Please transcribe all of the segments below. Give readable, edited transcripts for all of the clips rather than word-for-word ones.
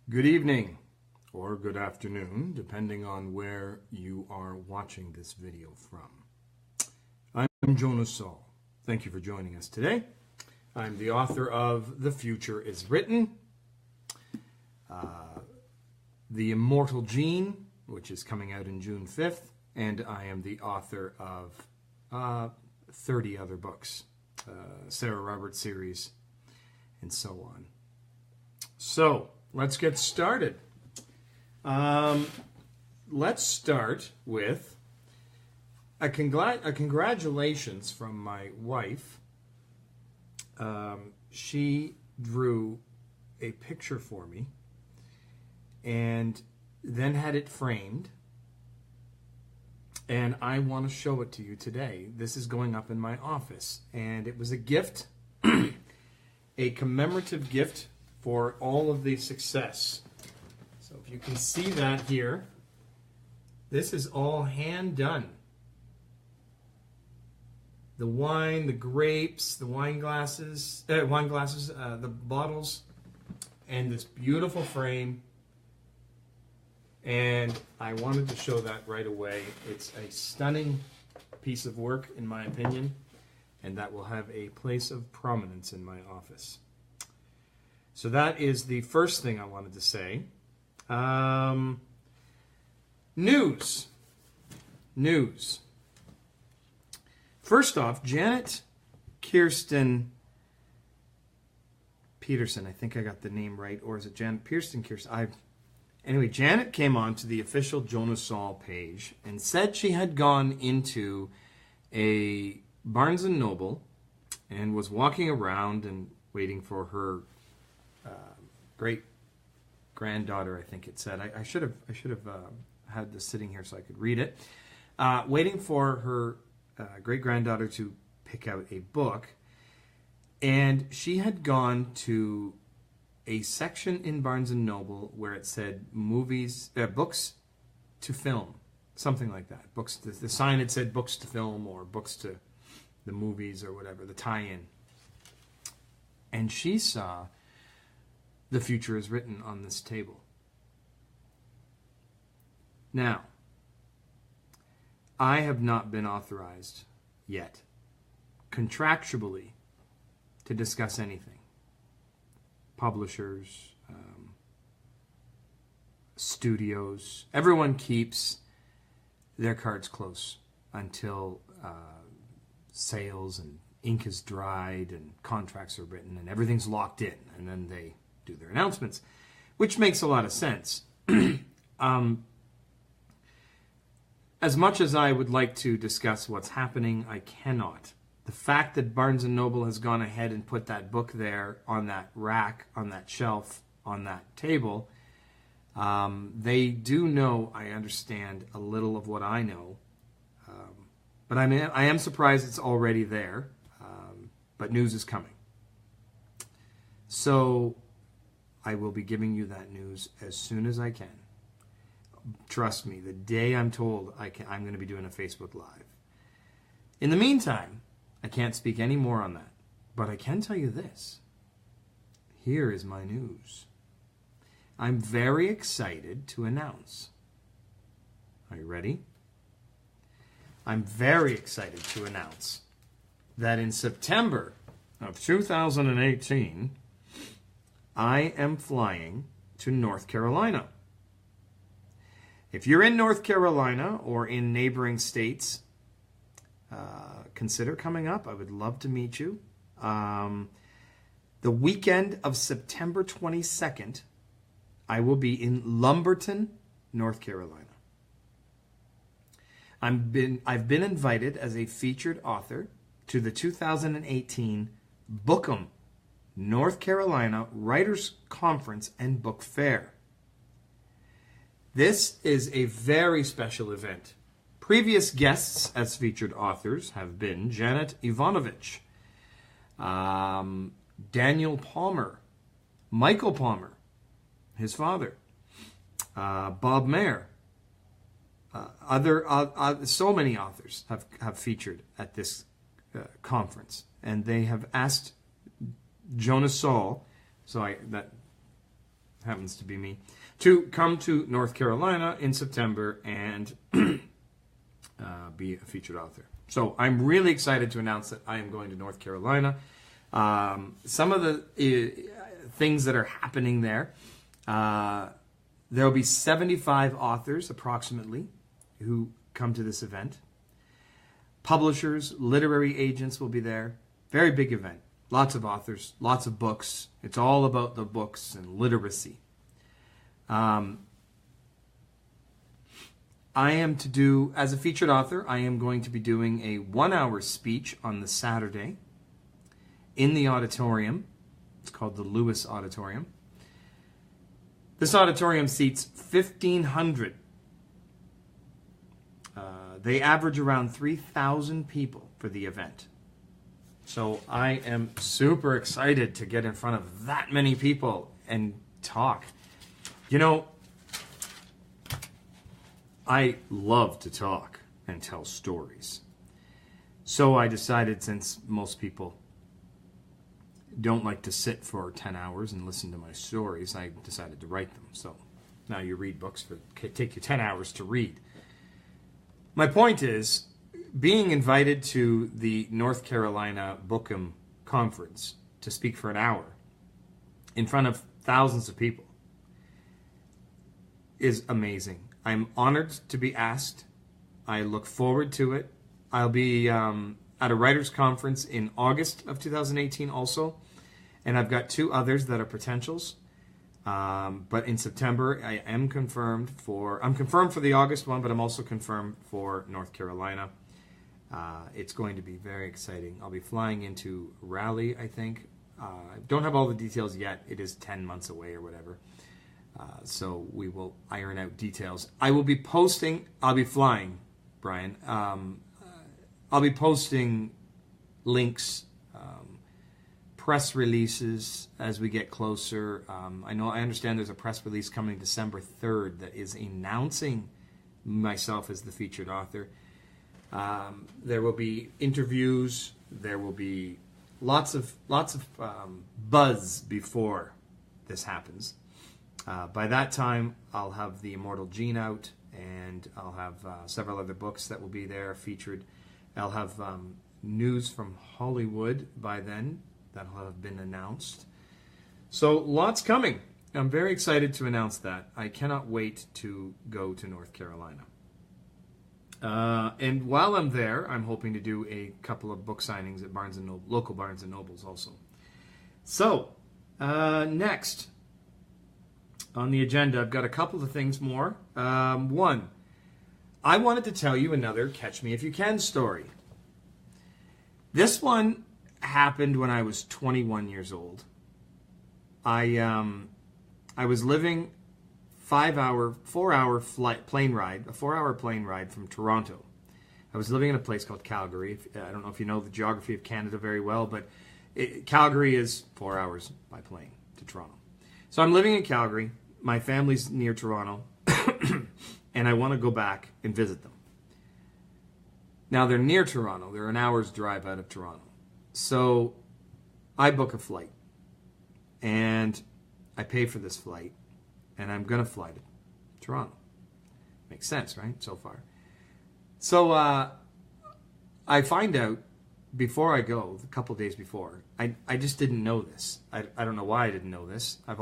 Good evening or good afternoon, depending on where you are watching this video from. I'm Jonas Saul. Thank you for joining us today. I'm the author of The Future is Written, The Immortal Gene, which is coming out in June 5th, and I am the author of 30 other books, Sarah Roberts series, and so on. So, let's get started. Let's start with a congratulations from my wife. She drew a picture for me and then had it framed. And I want to show it to you today. This is going up in my office. And it was a gift, a commemorative gift for all of the success. So if you can see that here, this is all hand done. The wine, the grapes, the wine glasses, the bottles, and this beautiful frame. And I wanted to show that right away. It's a stunning piece of work, in my opinion, and that will have a place of prominence in my office. So that is the first thing I wanted to say. News. First off, Janet Kirsten Peterson. I think I got the name right. Or is it Janet Kirsten? Anyway, Janet came on to the official Jonas Saul page and said she had gone into a Barnes & Noble and was walking around and waiting for her great granddaughter, I think it said. I should have had this sitting here so I could read it. Waiting for her great granddaughter to pick out a book, and she had gone to a section in Barnes & Noble where it said books to film, something like that. The sign had said books to film or books to the movies or whatever, the tie-in. And she saw The Future is Written on this table. Now, I have not been authorized yet, contractually, to discuss anything. Publishers, studios, everyone keeps their cards close until sales and ink is dried and contracts are written and everything's locked in, and then they do their announcements, which makes a lot of sense. As much as I would like to discuss what's happening, I cannot. The fact that Barnes & Noble has gone ahead and put that book there on that rack, on that shelf, on that table, they do know, I understand, a little of what I know. But I am surprised it's already there, but news is coming. So I will be giving you that news as soon as I can. Trust me, the day I'm told I'm going to be doing a Facebook Live. In the meantime, I can't speak any more on that, but I can tell you this. Here is my news. I'm very excited to announce. Are you ready? I'm very excited to announce that in September of 2018, I am flying to North Carolina. If you're in North Carolina or in neighboring states, consider coming up. I would love to meet you. The weekend of September 22nd, I will be in Lumberton, North Carolina. I've been invited as a featured author to the 2018 Bookham, North Carolina Writers Conference and Book Fair. This is a very special event. Previous guests as featured authors have been Janet Ivanovich, Daniel Palmer, Michael Palmer, his father, Bob Mayer. So many authors have featured at this conference, and they have asked Jonas Saul, so that happens to be me, to come to North Carolina in September and be a featured author. So I'm really excited to announce that I am going to North Carolina. Some of the things that are happening there, there will be 75 authors approximately who come to this event. Publishers, literary agents will be there. Very big event. Lots of authors, lots of books. It's all about the books and literacy. I am to do, as a featured author, I am going to be doing a 1-hour speech on the Saturday in the auditorium. It's called the Lewis Auditorium. This auditorium seats 1,500. They average around 3,000 people for the event. So I am super excited to get in front of that many people and talk. You know, I love to talk and tell stories. So I decided, since most people don't like to sit for 10 hours and listen to my stories, I decided to write them. So now you read books for take you 10 hours to read. My point is, being invited to the North Carolina Bookham Conference to speak for an hour in front of thousands of people is amazing. I'm honored to be asked. I look forward to it. I'll be at a writers' conference in August of 2018 also, and I've got 2 others that are potentials. But in September, I am confirmed for. I'm confirmed for the August one, but I'm also confirmed for North Carolina. It's going to be very exciting. I'll be flying into Raleigh, I think. I don't have all the details yet. It is 10 months away or whatever. So we will iron out details. I will be posting. I'll be flying, Brian. I'll be posting links, press releases as we get closer. I understand there's a press release coming December 3rd that is announcing myself as the featured author. There will be interviews. There will be lots of buzz before this happens. By that time, I'll have The Immortal Gene out, and I'll have several other books that will be there featured. I'll have news from Hollywood by then that'll have been announced. So lots coming. I'm very excited to announce that. I cannot wait to go to North Carolina. And while I'm there, I'm hoping to do a couple of book signings at local Barnes & Nobles also. So, next on the agenda, I've got a couple of things more. One, I wanted to tell you another Catch Me If You Can story. This one happened when I was 21 years old. I was living 4-hour plane ride from Toronto. I was living in a place called Calgary. I don't know if you know the geography of Canada very well, but Calgary is 4 hours by plane to Toronto. So I'm living in Calgary. My family's near Toronto, and I want to go back and visit them. Now, they're near Toronto. They're an hour's drive out of Toronto. So I book a flight, and I pay for this flight, and I'm going to fly to Toronto. Makes sense, right, so far? So I find out before I go, a couple days before, I just didn't know this. I don't know why I didn't know this. I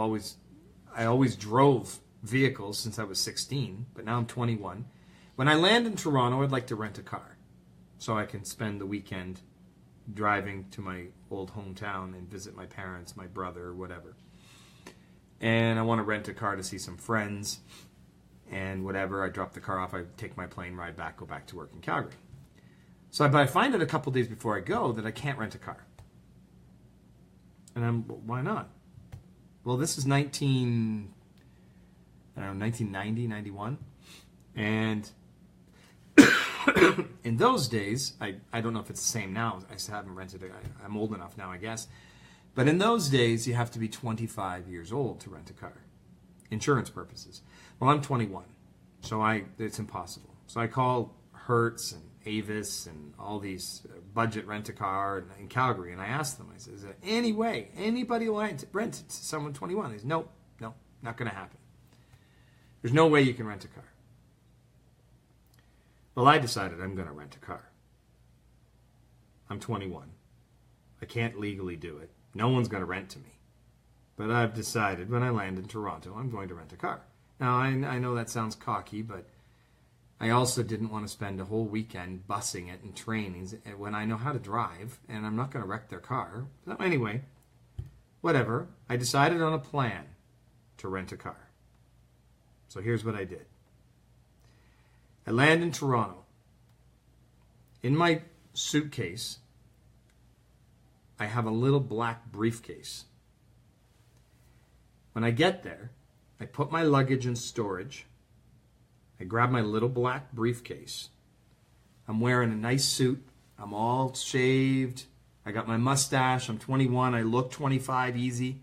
always drove vehicles since I was 16, but now I'm 21. When I land in Toronto, I'd like to rent a car so I can spend the weekend driving to my old hometown and visit my parents, my brother, or whatever. And I want to rent a car to see some friends and whatever. I drop the car off, I take my plane ride back, go back to work in Calgary. But I find out a couple days before I go that I can't rent a car. And why not? Well, this is 1990, 91. And in those days, I don't know if it's the same now. I still haven't rented it. I'm old enough now, I guess. But in those days, you have to be 25 years old to rent a car. Insurance purposes. Well, I'm 21, so it's impossible. So I call Hertz and Avis and all these budget rent-a-car in Calgary, and I asked them, I said, is there any way anybody will rent it to someone 21? They said, no, Not going to happen. There's no way you can rent a car. Well, I decided I'm going to rent a car. I'm 21. I can't legally do it. No one's going to rent to me. But I've decided when I land in Toronto, I'm going to rent a car. Now, I know that sounds cocky, but I also didn't want to spend a whole weekend bussing it and trainings when I know how to drive, and I'm not going to wreck their car. So anyway, whatever. I decided on a plan to rent a car. So here's what I did. I land in Toronto. In my suitcase, I have a little black briefcase. When I get there, I put my luggage in storage. I grab my little black briefcase. I'm wearing a nice suit. I'm all shaved. I got my mustache. I'm 21. I look 25 easy.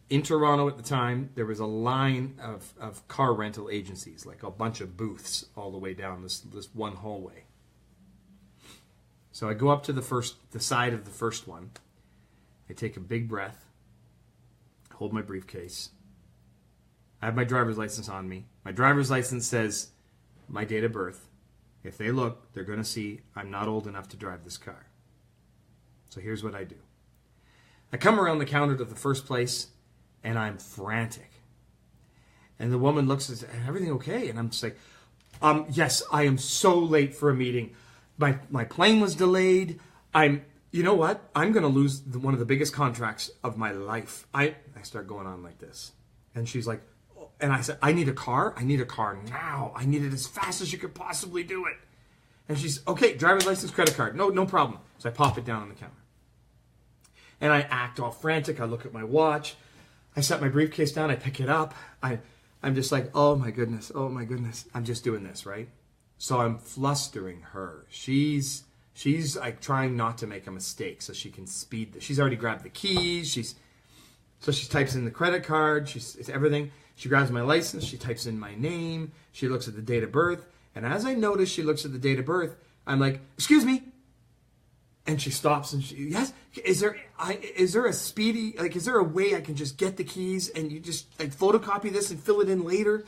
In Toronto at the time, there was a line of car rental agencies, like a bunch of booths all the way down this one hallway. So I go up to the side of the first one. I take a big breath, hold my briefcase. I have my driver's license on me. My driver's license says my date of birth. If they look, they're going to see I'm not old enough to drive this car. So here's what I do. I come around the counter to the first place, and I'm frantic. And the woman looks and says, everything okay? And I'm just like, yes, I am so late for a meeting. My plane was delayed. You know what? I'm going to lose one of the biggest contracts of my life. I start going on like this. And she's like, and I said, I need a car. I need a car now. I need it as fast as you could possibly do it. And she's, okay, driver's license, credit card. No problem. So I pop it down on the counter. And I act all frantic. I look at my watch. I set my briefcase down. I pick it up. I'm just like, oh my goodness. I'm just doing this, right? So I'm flustering her. She's like trying not to make a mistake so she can speed this. She's already grabbed the keys. So she types in the credit card. It's everything. She grabs my license. She types in my name. She looks at the date of birth. And as I notice she looks at the date of birth, I'm like, excuse me. And she stops and yes, is there a speedy, like, is there a way I can just get the keys and you just like photocopy this and fill it in later?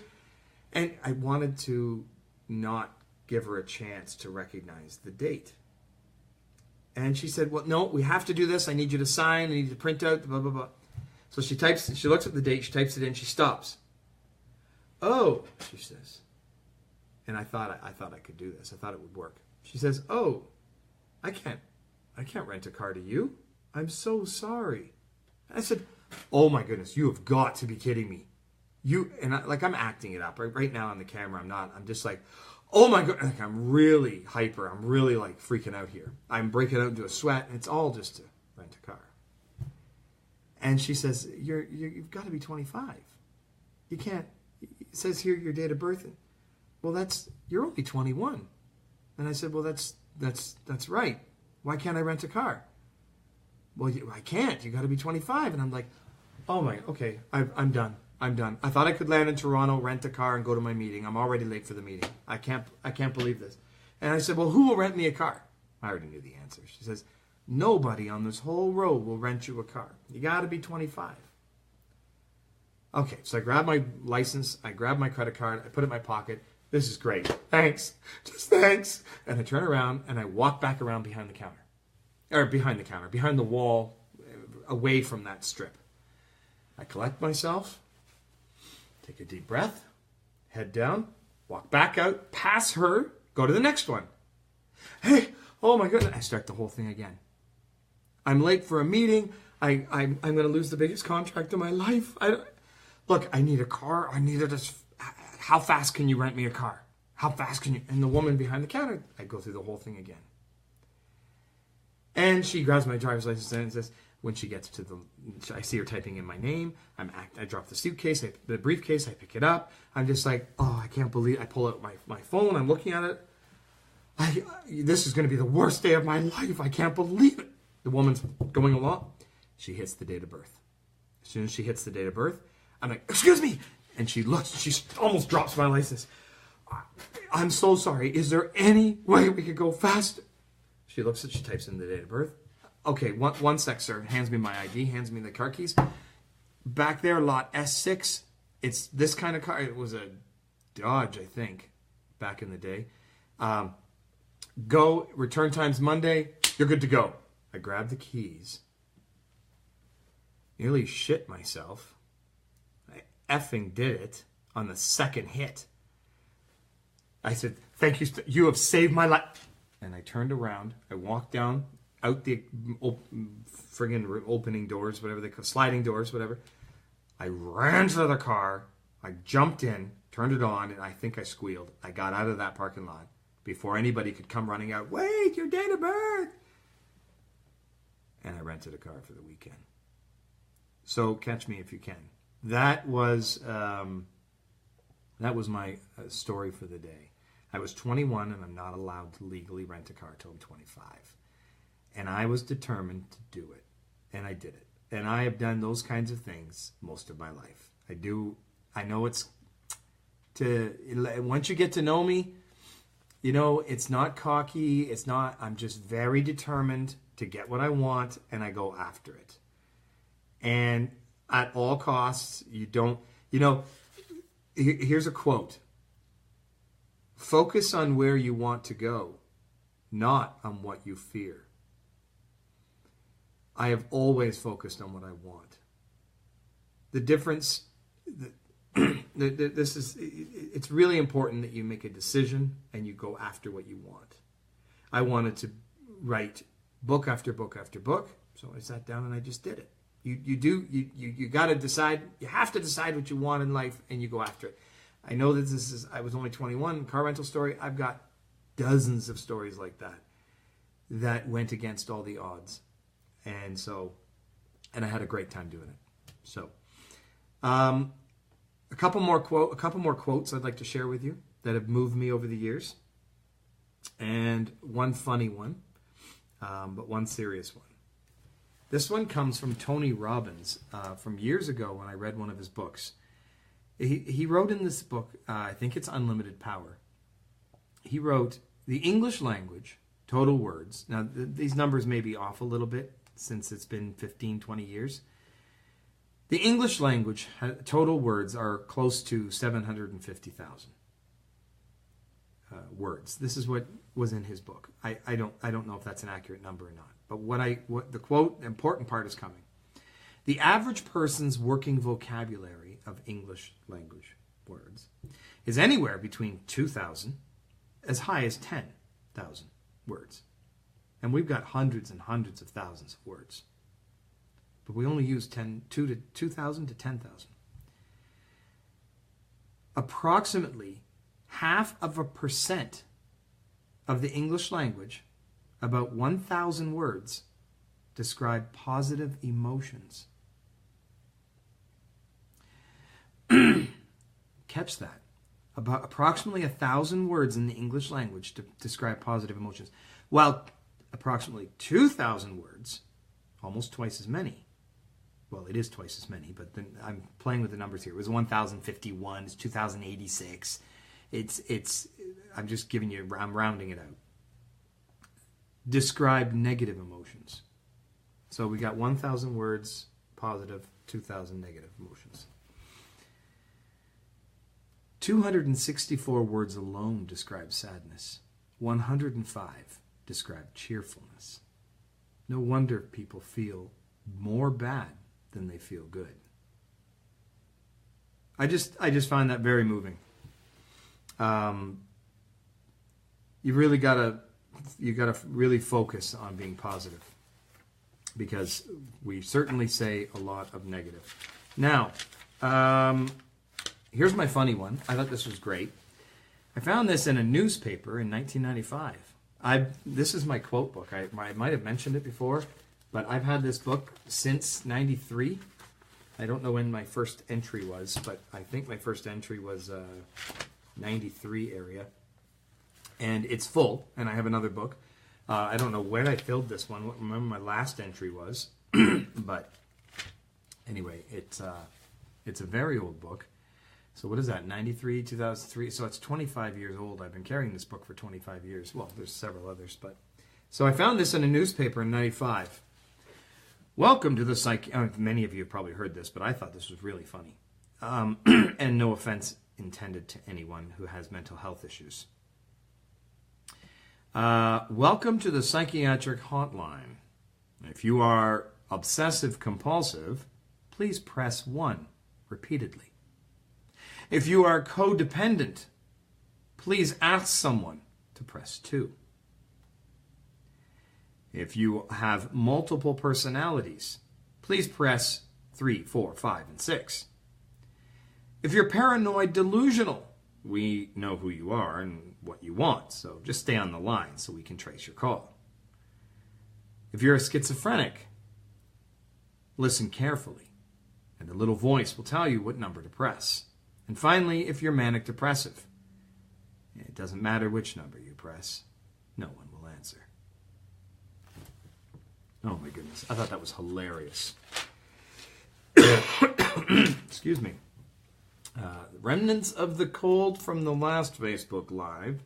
And I wanted to not give her a chance to recognize the date. And she said, well, no, we have to do this. I need you to sign. I need you to print out, blah, blah, blah. So she looks at the date, she types it in, she stops. Oh, she says. And I thought I could do this. I thought it would work. She says, oh, I can't rent a car to you. I'm so sorry. I said, oh my goodness, you have got to be kidding me. I'm acting it up. Right now on the camera, I'm not. I'm just like, oh my God. Like, I'm really hyper. I'm really like freaking out here. I'm breaking out into a sweat, and it's all just to rent a car. And she says, you've got to be 25. You can't. It says here your date of birth. Well, you're only 21. And I said, well, that's right. Why can't I rent a car? Well, I can't. You got to be 25. And I'm like, oh my, okay, I'm done. I thought I could land in Toronto, rent a car, and go to my meeting. I'm already late for the meeting. I can't believe this. And I said, well, who will rent me a car? I already knew the answer. She says, nobody on this whole road will rent you a car. You got to be 25. Okay, so I grab my license, I grab my credit card, I put it in my pocket. This is great. Thanks. Just thanks. And I turn around and I walk back around behind the counter. Or behind the wall, away from that strip. I collect myself, take a deep breath, head down, walk back out, pass her, go to the next one. Hey, oh my goodness. I start the whole thing again. I'm late for a meeting. I'm going to lose the biggest contract of my life. Look, I need a car. I need it as... How fast can you rent me a car? How fast can you... And the woman behind the counter, I go through the whole thing again. And she grabs my driver's license and says, when she gets to I see her typing in my name. I drop the suitcase, the briefcase, I pick it up. I'm just like, oh, I can't believe... I pull out my phone, I'm looking at it. This is going to be the worst day of my life. I can't believe it. The woman's going along. She hits the date of birth. As soon as she hits the date of birth, I'm like, excuse me. And she looks, she almost drops my license. I'm so sorry. Is there any way we could go faster? She looks at, she types in the date of birth. Okay, one sec, sir. Hands me my ID, hands me the car keys. back there, lot S6. It's this kind of car. It was a Dodge, I think, back in the day. Go, return time's Monday. You're good to go. I grabbed the keys. Nearly shit myself. I effing did it on the second hit. I said, thank you. You have saved my life. And I turned around. I walked down out the friggin' opening doors, whatever they call, sliding doors, whatever. I ran to the car. I jumped in, turned it on, and I think I squealed. I got out of that parking lot before anybody could come running out. Wait, your date of birth. And I rented a car for the weekend. So catch me if you can. That was my story for the day. I was 21 and I'm not allowed to legally rent a car till I'm 25. And I was determined to do it. And I did it. And I have done those kinds of things most of my life. I know once you get to know me, you know, it's not cocky. I'm just very determined to get what I want and I go after it. And at all costs, here's a quote. Focus on where you want to go, not on what you fear. I have always focused on what I want. The difference, it's really important that you make a decision and you go after what you want. I wanted to write book after book after book, so I sat down and I just did it. You got to decide. You have to decide what you want in life, and you go after it. I know that I was only 21. Car rental story. I've got dozens of stories like that went against all the odds, and I had a great time doing it. So, a couple more quotes I'd like to share with you that have moved me over the years, and one funny one, but one serious one. This one comes from Tony Robbins from years ago when I read one of his books. He wrote in this book, I think it's Unlimited Power. He wrote, the English language, total words. Now, these numbers may be off a little bit since it's been 15, 20 years. The English language, total words are close to 750,000 words. This is what was in his book. I don't know if that's an accurate number or not. But what the quote, the important part is coming. The average person's working vocabulary of English language words is anywhere between 2,000 as high as 10,000 words. And we've got hundreds and hundreds of thousands of words. But we only use 2,000 to 10,000. Approximately 0.5% of the English language, about 1,000 words, describe positive emotions. Catch that. About approximately 1,000 words in the English language to describe positive emotions, while approximately 2,000 words, almost twice as many. Well, it is twice as many, but then I'm playing with the numbers here. It was 1,051. It's 2,086. I'm just giving you. I'm rounding it out. Describe negative emotions. So we got 1,000 words positive, 2,000 negative emotions. 264 words alone describe sadness. 105 describe cheerfulness. No wonder people feel more bad than they feel good. I just find that very moving. You gotta really focus on being positive, because we certainly say a lot of negative. Now, here's my funny one. I thought this was great. I found this in a newspaper in 1995. This is my quote book. I might have mentioned it before, but I've had this book since 93. I don't know when my first entry was, but I think my first entry was 93 area. And it's full, and I have another book. I don't know when I filled this one. I don't remember my last entry was. But anyway, it's a very old book. So what is that, 93, 2003? So it's 25 years old. I've been carrying this book for 25 years. Well, there's several others. So I found this in a newspaper in 95. Welcome to the psych. Many of you have probably heard this, but I thought this was really funny. And no offense intended to anyone who has mental health issues. Welcome to the psychiatric hotline. If you are obsessive compulsive, please press 1 repeatedly. If you are codependent, please ask someone to press 2. If you have multiple personalities, please press 3, 4, 5, and 6. If you're paranoid delusional, we know who you are and what you want, so just stay on the line so we can trace your call. If you're a schizophrenic, listen carefully, and the little voice will tell you what number to press. And finally, if you're manic depressive, it doesn't matter which number you press, no one will answer. Oh my goodness, I thought that was hilarious. Excuse me. Remnants of the cold from the last Facebook Live.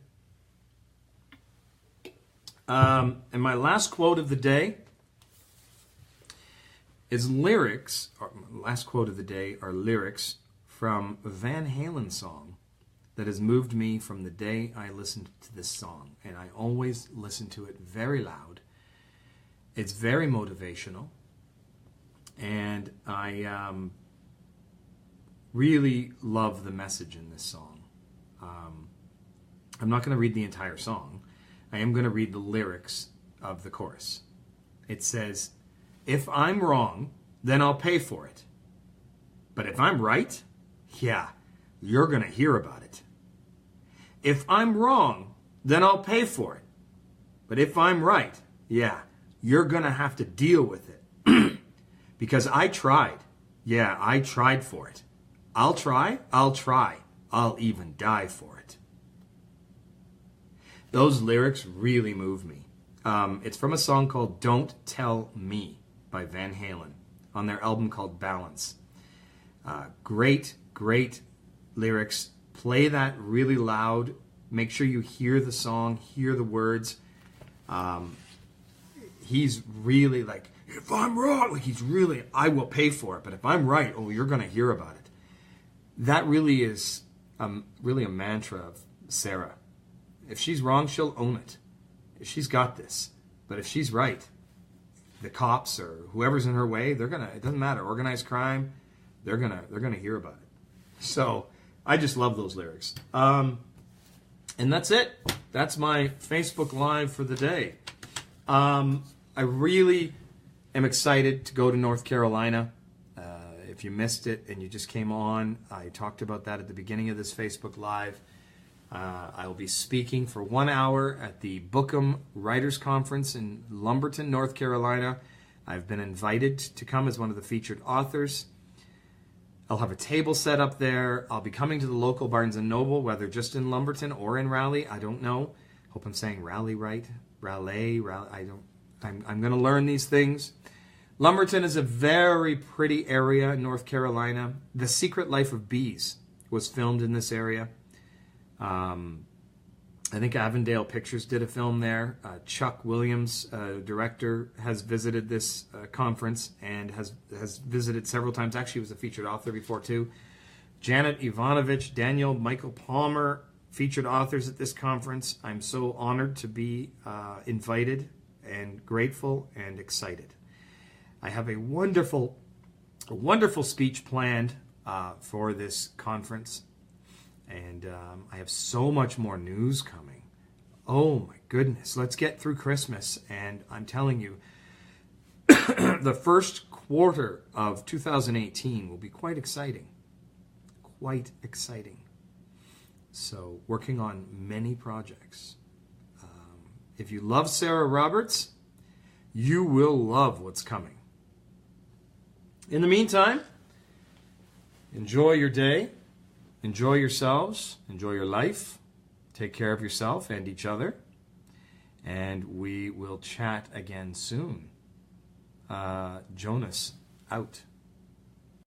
And my last quote of the day is lyrics. Last quote of the day are lyrics from a Van Halen song that has moved me from the day I listened to this song. And I always listen to it very loud. It's very motivational. And I really love the message in this song. I'm not going to read the entire song. I am going to read the lyrics of the chorus. It says, "If I'm wrong, then I'll pay for it. But if I'm right, yeah, you're going to hear about it. If I'm wrong, then I'll pay for it. But if I'm right, yeah, you're going to have to deal with it. Because I tried. Yeah, I tried for it. I'll try. I'll even die for it." Those lyrics really move me. It's from a song called "Don't Tell Me" by Van Halen on their album called Balance. Great lyrics. Play that really loud. Make sure you hear the song, hear the words. He's really like, if I'm wrong, like he's really, I will pay for it. But if I'm right, oh, you're going to hear about it. That really is really a mantra of Sarah. If she's wrong, she'll own it. She's got this. But if she's right, the cops or whoever's in her way, they're gonna. It doesn't matter. Organized crime, they're gonna hear about it. So I just love those lyrics. And that's it. That's my Facebook Live for the day. I really am excited to go to North Carolina. If you missed it and you just came on, I talked about that at the beginning of this Facebook Live. I will be speaking for 1 hour at the Bookham Writers Conference in Lumberton, North Carolina. I've been invited to come as one of the featured authors. I'll have a table set up there. I'll be coming to the local Barnes & Noble, whether just in Lumberton or in Raleigh. I don't know. Hope I'm saying Raleigh right. Raleigh. I'm going to learn these things. Lumberton is a very pretty area in North Carolina. The Secret Life of Bees was filmed in this area. I think Avondale Pictures did a film there. Chuck Williams, director, has visited this conference and has visited several times. Actually, he was a featured author before too. Janet Ivanovich, Daniel Michael Palmer, featured authors at this conference. I'm so honored to be invited and grateful and excited. I have a wonderful speech planned for this conference. And I have so much more news coming. Oh my goodness. Let's get through Christmas. And I'm telling you, the first quarter of 2018 will be quite exciting. Quite exciting. So, working on many projects. If you love Sarah Roberts, you will love what's coming. In the meantime, enjoy your day. Enjoy yourselves. Enjoy your life. Take care of yourself and each other. And we will chat again soon. Jonas, out.